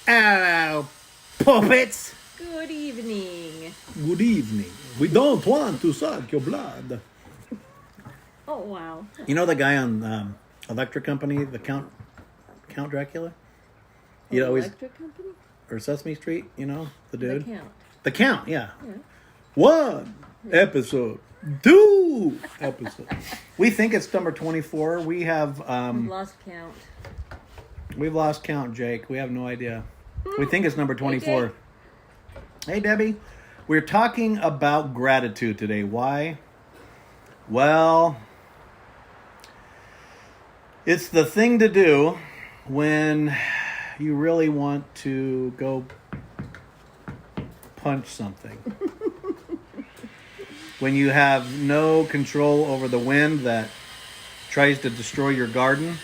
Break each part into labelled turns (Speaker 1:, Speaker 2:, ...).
Speaker 1: Hello, puppets.
Speaker 2: Good evening.
Speaker 1: Good evening. We don't want to suck your blood.
Speaker 2: Oh, wow.
Speaker 1: You know the guy on Electric Company, the Count Dracula? He always
Speaker 2: Electric Company?
Speaker 1: or Sesame Street. You know the dude.
Speaker 2: The Count.
Speaker 1: The Count. Yeah.
Speaker 2: Yeah.
Speaker 1: 1 episode. 2 episode. We think it's number 24. We have
Speaker 2: We've lost count.
Speaker 1: we've lost count, Jake. We have no idea. We think it's number 24.
Speaker 2: Jake.
Speaker 1: Hey, Debbie. We're talking about gratitude today. Why? Well, it's the thing to do when you really want to go punch something. When you have no control over the wind that tries to destroy your garden.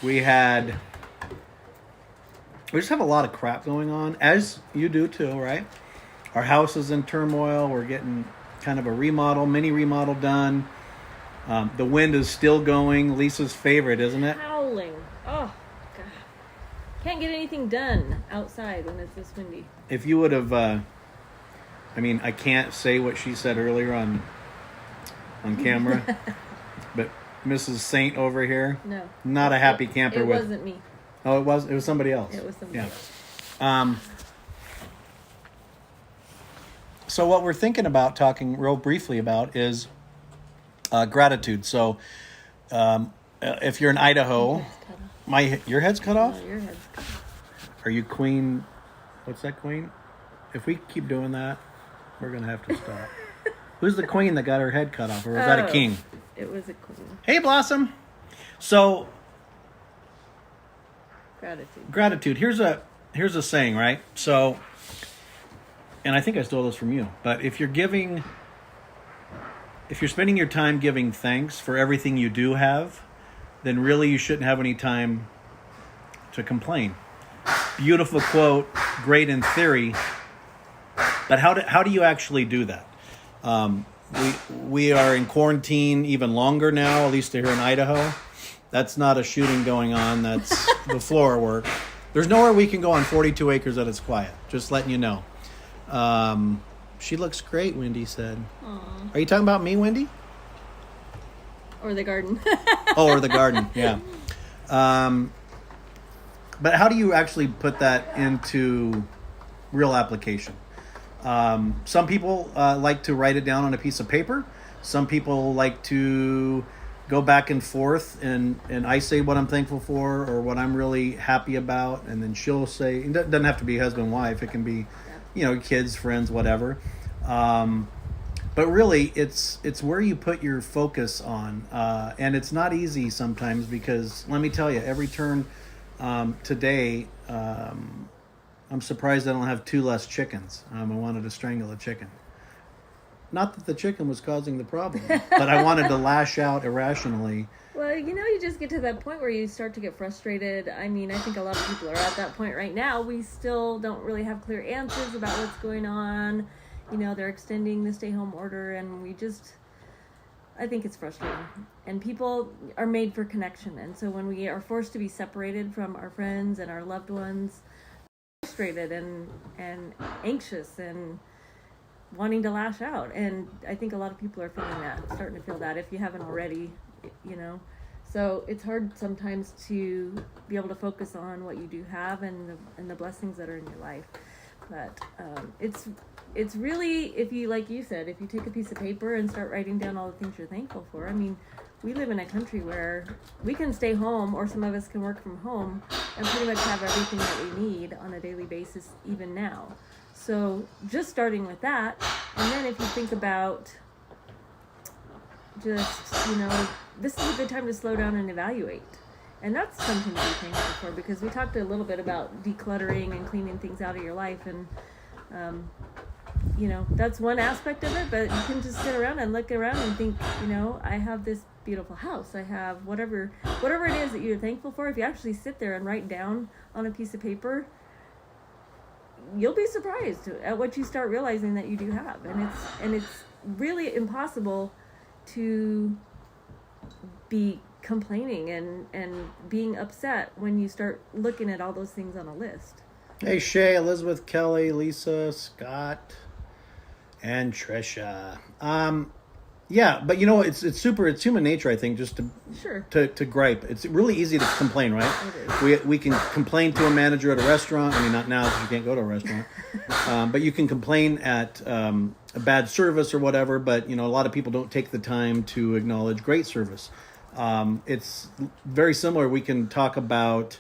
Speaker 1: We just have a lot of crap going on, as you do too, right? Our house is in turmoil. We're getting kind of a mini remodel done. The wind is still going. Lisa's favorite, isn't it?
Speaker 2: Howling. Oh, God. Can't get anything done outside when it's this windy.
Speaker 1: If you would have, I can't say what she said earlier on camera, but Mrs. Saint over here,
Speaker 2: No.
Speaker 1: not a happy camper.
Speaker 2: It wasn't me.
Speaker 1: Oh, it was somebody else.
Speaker 2: It was somebody else.
Speaker 1: So what we're thinking about talking real briefly about is gratitude. So if you're in Idaho,
Speaker 2: Head's cut off.
Speaker 1: your head's cut off?
Speaker 2: No, your head's cut off.
Speaker 1: Are you queen? What's that, queen? If we keep doing that, we're going to have to stop. Who's the queen that got her head cut off? Or was that a king?
Speaker 2: It was a queen.
Speaker 1: Hey, Blossom. So
Speaker 2: Gratitude.
Speaker 1: Here's a saying, right? So, and I think I stole this from you, but if you're spending your time giving thanks for everything you do have, then really you shouldn't have any time to complain. Beautiful quote, great in theory, but how do you actually do that? We are in quarantine even longer now, at least here in Idaho. That's not a shooting going on. That's the floor work. There's nowhere we can go on 42 acres that is quiet. Just letting you know. She looks great, Wendy said.
Speaker 2: Aww.
Speaker 1: Are you talking about me, Wendy?
Speaker 2: Or the garden.
Speaker 1: Or the garden, yeah. But how do you actually put that into real application? Some people like to write it down on a piece of paper. Some people like to go back and forth, and I say what I'm thankful for or what I'm really happy about, and then she'll say, it doesn't have to be husband, wife. It can be, kids, friends, whatever. But really, it's where you put your focus on, and it's not easy sometimes because let me tell you, every turn today, I'm surprised I don't have 2 less chickens. I wanted to strangle a chicken. Not that the chicken was causing the problem, but I wanted to lash out irrationally.
Speaker 2: Well, you just get to that point where you start to get frustrated. I think a lot of people are at that point right now. We still don't really have clear answers about what's going on. They're extending the stay-home order, and I think it's frustrating. And people are made for connection. And so when we are forced to be separated from our friends and our loved ones, frustrated and anxious and wanting to lash out. And I think a lot of people are feeling that, starting to feel that if you haven't already, So it's hard sometimes to be able to focus on what you do have and the blessings that are in your life. But it's really, if you, like you said, if you take a piece of paper and start writing down all the things you're thankful for. We live in a country where we can stay home, or some of us can work from home and pretty much have everything that we need on a daily basis even now. So just starting with that, and then if you think about just, this is a good time to slow down and evaluate. And that's something to be thankful for, because we talked a little bit about decluttering and cleaning things out of your life. And, that's one aspect of it, but you can just sit around and look around and think, I have this beautiful house. I have whatever it is that you're thankful for. If you actually sit there and write down on a piece of paper, you'll be surprised at what you start realizing that you do have. And it's really impossible to be complaining and being upset when you start looking at all those things on a list.
Speaker 1: Hey, Shay, Elizabeth, Kelly, Lisa, Scott, and Trisha. Yeah, but you know, it's human nature, I think, just
Speaker 2: Sure.
Speaker 1: to gripe. It's really easy to complain, right?
Speaker 2: It is.
Speaker 1: We can complain to a manager at a restaurant. I mean, not now because you can't go to a restaurant, but you can complain at a bad service or whatever. But you know, a lot of people don't take the time to acknowledge great service. It's very similar. We can talk about,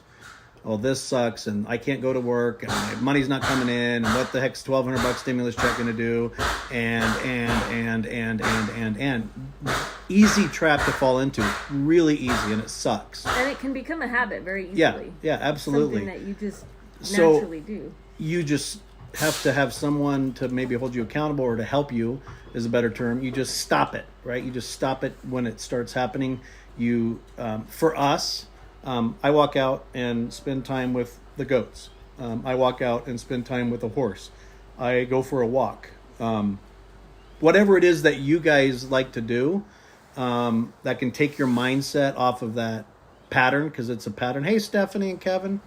Speaker 1: oh, this sucks, and I can't go to work, and my money's not coming in, and what the heck's $1,200 stimulus check going to do, and easy trap to fall into, really easy, and it sucks.
Speaker 2: And it can become a habit very easily.
Speaker 1: Yeah, absolutely.
Speaker 2: Something that you just
Speaker 1: So-
Speaker 2: naturally do.
Speaker 1: You just have to have someone to maybe hold you accountable or to help you, is a better term. You just stop it, right? You just stop it when it starts happening. You, for us, I walk out and spend time with the goats. I walk out and spend time with a horse. I go for a walk. Whatever it is that you guys like to do, that can take your mindset off of that pattern, because it's a pattern. Hey, Stephanie and Kevin.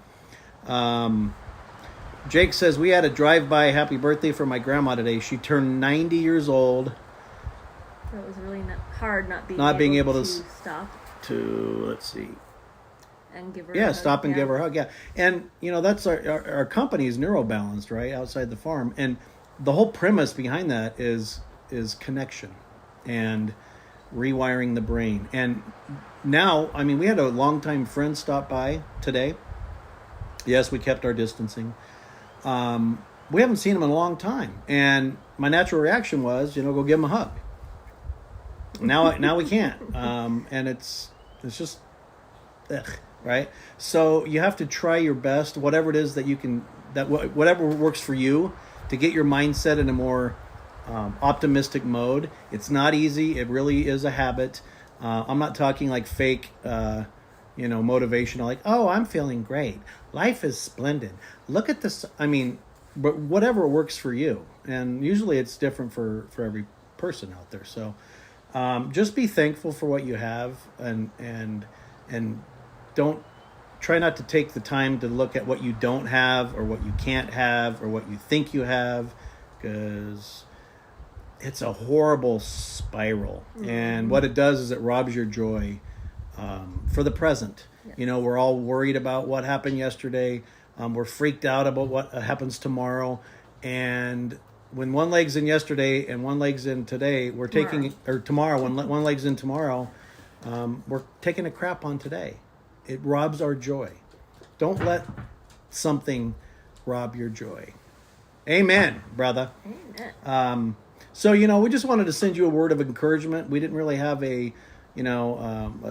Speaker 1: Jake says, we had a drive-by happy birthday for my grandma today. She turned 90 years old.
Speaker 2: So it was really hard not
Speaker 1: being able to
Speaker 2: stop
Speaker 1: Let's see.
Speaker 2: and give her a hug.
Speaker 1: Stop and give her a hug. Yeah. And, you know, that's our company is neurobalanced, right? Outside the farm. And the whole premise behind that is connection and rewiring the brain. And now, I mean, we had a longtime friend stop by today. Yes, we kept our distancing. We haven't seen him in a long time. And my natural reaction was, you know, go give him a hug. Now we can't. And it's just, right? So you have to try your best, whatever it is that you can, whatever works for you, to get your mindset in a more optimistic mode. It's not easy. It really is a habit. I'm not talking like fake, motivational, like, oh, I'm feeling great. Life is splendid. Look at this. I mean, but whatever works for you. And usually it's different for every person out there. So just be thankful for what you have, and don't try not to take the time to look at what you don't have or what you can't have or what you think you have, because it's a horrible spiral. Mm-hmm. And what it does is it robs your joy for the present. Yeah. You know, we're all worried about what happened yesterday. We're freaked out about what happens tomorrow. And when one leg's in yesterday and one leg's in today, we're taking, or tomorrow, when one leg's in tomorrow, we're taking a crap on today. It robs our joy. Don't let something rob your joy. Amen, brother.
Speaker 2: Amen.
Speaker 1: So, you know, we just wanted to send you a word of encouragement. We didn't really have a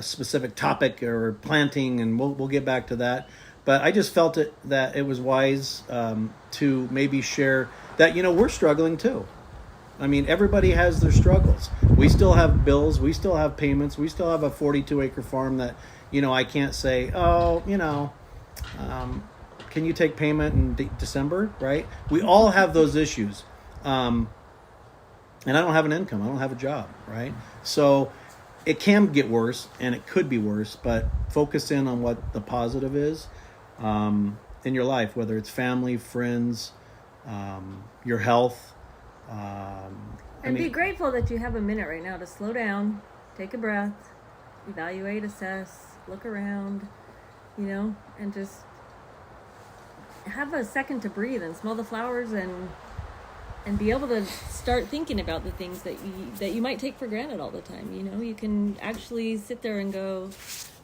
Speaker 1: specific topic or planting, and we'll get back to that. But I just felt that it was wise to maybe share that, you know, we're struggling too. I mean, everybody has their struggles. We still have bills. We still have payments. We still have a 42-acre farm that, you know, I can't say, oh, you know, can you take payment in December, right? We all have those issues. And I don't have an income. I don't have a job, right? So it can get worse, and it could be worse, but focus in on what the positive is in your life, whether it's family, friends, your health.
Speaker 2: Be grateful that you have a minute right now to slow down, take a breath, evaluate, assess, look around, you know, and just have a second to breathe and smell the flowers and be able to start thinking about the things that you might take for granted all the time. You know, you can actually sit there and go,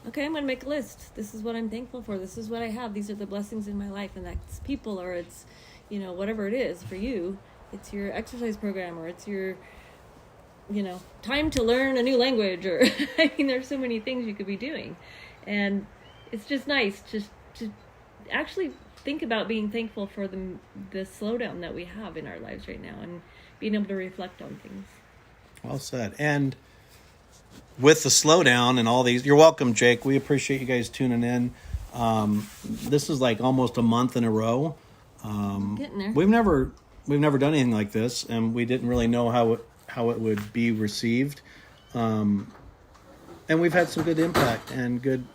Speaker 2: okay, I'm going to make a list. This is what I'm thankful for. This is what I have. These are the blessings in my life. And that's people, or it's, you know, whatever it is for you. It's your exercise program, or it's your, you know, time to learn a new language, or I mean, there's so many things you could be doing. And it's just nice to actually think about being thankful for the slowdown that we have in our lives right now, and being able to reflect on things.
Speaker 1: Well said. And with the slowdown and all these, you're welcome, Jake. We appreciate you guys tuning in. This is like almost a month in a row.
Speaker 2: Getting there.
Speaker 1: We've never done anything like this, and we didn't really know how it would be received. And and we've had some good impact and good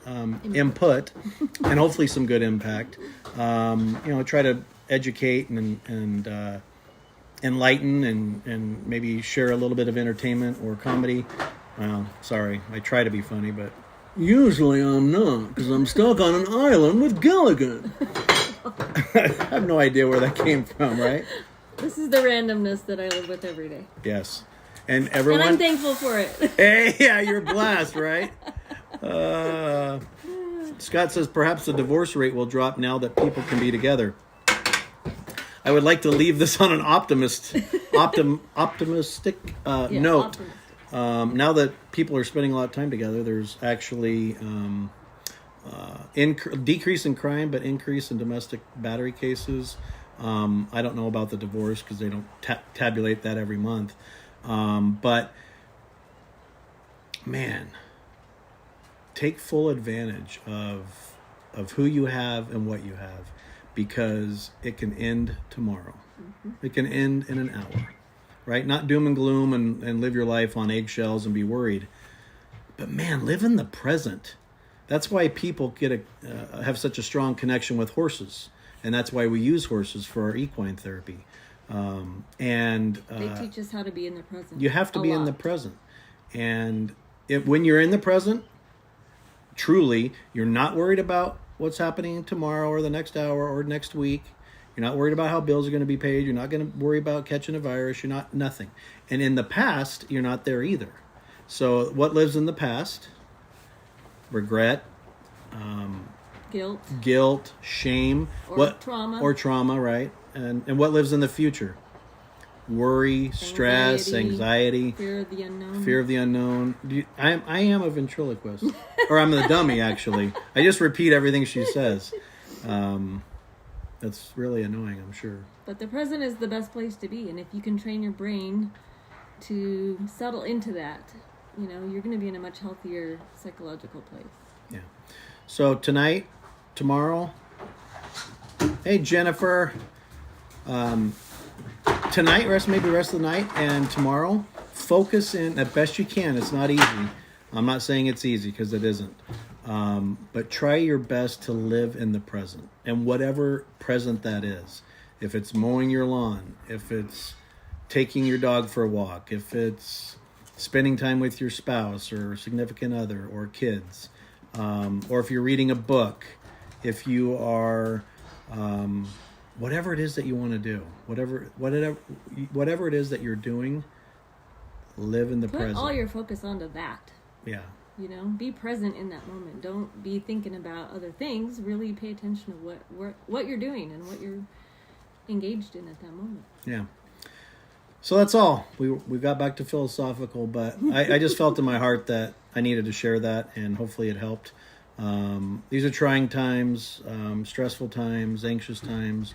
Speaker 1: input, and hopefully some good impact. Try to educate and enlighten and maybe share a little bit of entertainment or comedy. Well, sorry, I try to be funny, but usually I'm not, because I'm stuck on an island with Gilligan. I have no idea where that came from, right?
Speaker 2: This is the randomness that I live with every day.
Speaker 1: Yes. And everyone...
Speaker 2: And I'm thankful for it.
Speaker 1: Hey, yeah, you're blessed, right? Scott says perhaps the divorce rate will drop now that people can be together. I would like to leave this on an optimistic note.
Speaker 2: Optimistic.
Speaker 1: Now that people are spending a lot of time together, there's actually decrease in crime, but increase in domestic battery cases. I don't know about the divorce because they don't tabulate that every month. But man, take full advantage of who you have and what you have, because it can end tomorrow. It can end in an hour, right? Not doom and gloom and live your life on eggshells and be worried. But man, live in the present. That's why people have such a strong connection with horses. And that's why we use horses for our equine therapy.
Speaker 2: They teach us how to be in the present.
Speaker 1: You have to be in the present. And when you're in the present, truly, you're not worried about what's happening tomorrow or the next hour or next week. You're not worried about how bills are going to be paid. You're not going to worry about catching a virus. You're not nothing. And in the past, you're not there either. So what lives in the past? Regret, guilt, shame, trauma, right? And what lives in the future? Worry, stress, anxiety,
Speaker 2: fear of the
Speaker 1: unknown. I am a ventriloquist, or I'm the dummy. Actually, I just repeat everything she says. That's really annoying, I'm sure.
Speaker 2: But the present is the best place to be, and if you can train your brain to settle into that, you're going to be in a much healthier psychological place.
Speaker 1: Yeah. So tonight, tomorrow. Hey, Jennifer. Tonight, maybe rest of the night, and tomorrow, focus in as best you can. It's not easy. I'm not saying it's easy, because it isn't. But try your best to live in the present, and whatever present that is. If it's mowing your lawn, if it's taking your dog for a walk, if it's spending time with your spouse or significant other or kids, or if you're reading a book, if you are... whatever it is that you want to do, whatever it is that you're doing, live in the present.
Speaker 2: Put all your focus onto that.
Speaker 1: Yeah.
Speaker 2: Be present in that moment. Don't be thinking about other things. Really pay attention to what you're doing and what you're engaged in at that moment. Yeah.
Speaker 1: So that's all. We got back to philosophical, but I just felt in my heart that I needed to share that, and hopefully it helped. These are trying times, stressful times, anxious times,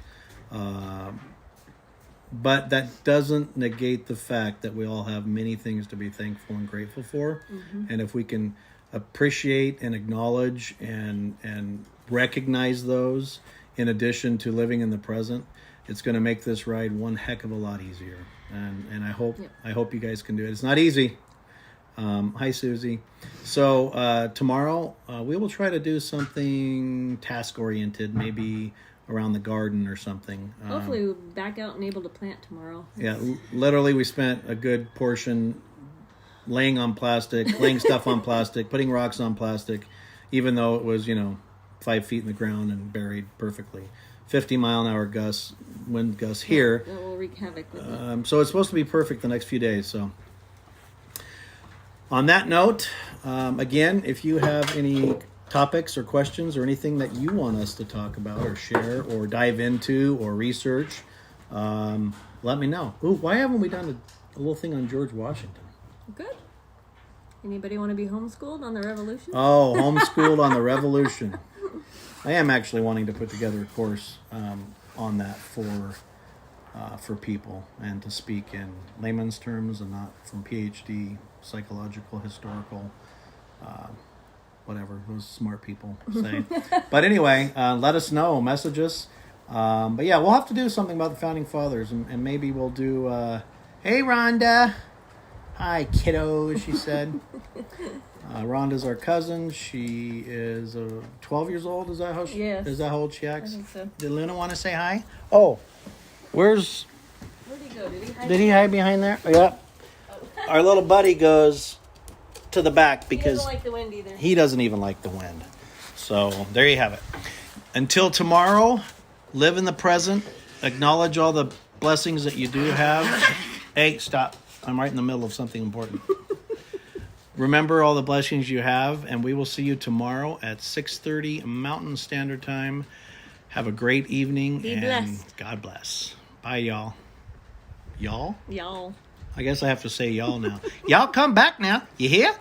Speaker 1: but that doesn't negate the fact that we all have many things to be thankful and grateful for. And if we can appreciate and acknowledge and recognize those, in addition to living in the present, it's going to make this ride one heck of a lot easier. And I hope you guys can do it. It's not easy. Hi, Susie. So tomorrow we will try to do something task-oriented, maybe around the garden or something.
Speaker 2: Hopefully we'll back out and able to plant tomorrow.
Speaker 1: Yeah, literally we spent a good portion laying stuff on plastic, putting rocks on plastic, even though it was, 5 feet in the ground and buried perfectly. 50-mile-an-hour wind gusts here.
Speaker 2: That will wreak havoc with it.
Speaker 1: So it's supposed to be perfect the next few days, so... On that note, again, if you have any topics or questions or anything that you want us to talk about or share or dive into or research, let me know. Ooh, why haven't we done a little thing on George Washington?
Speaker 2: Good. Anybody want to be homeschooled on the Revolution?
Speaker 1: Oh, homeschooled on the Revolution. I am actually wanting to put together a course on that for people and to speak in layman's terms and not from PhD, psychological, historical, whatever those smart people say. But anyway, let us know, message us. But yeah, we'll have to do something about the Founding Fathers, and maybe we'll do, hey Rhonda. Hi, kiddo, she said. Rhonda's our cousin. She is 12 years old. Is that how she?
Speaker 2: Yes.
Speaker 1: Is that how old she
Speaker 2: I
Speaker 1: acts?
Speaker 2: think so.
Speaker 1: Did Luna want to say hi? Oh, where's?
Speaker 2: Where'd he go? Did he hide?
Speaker 1: Did he hide behind there? Yeah. Our little buddy goes to the back
Speaker 2: He
Speaker 1: because
Speaker 2: doesn't like the wind either.
Speaker 1: he doesn't even like the wind. So there you have it. Until tomorrow, live in the present. Acknowledge all the blessings that you do have. Hey, stop. I'm right in the middle of something important. Remember all the blessings you have, and we will see you tomorrow at 6:30 Mountain Standard Time. Have a great evening.
Speaker 2: Be
Speaker 1: and
Speaker 2: blessed.
Speaker 1: God bless. Bye, y'all. Y'all?
Speaker 2: Y'all.
Speaker 1: I guess I have to say y'all now. Y'all come back now. You hear?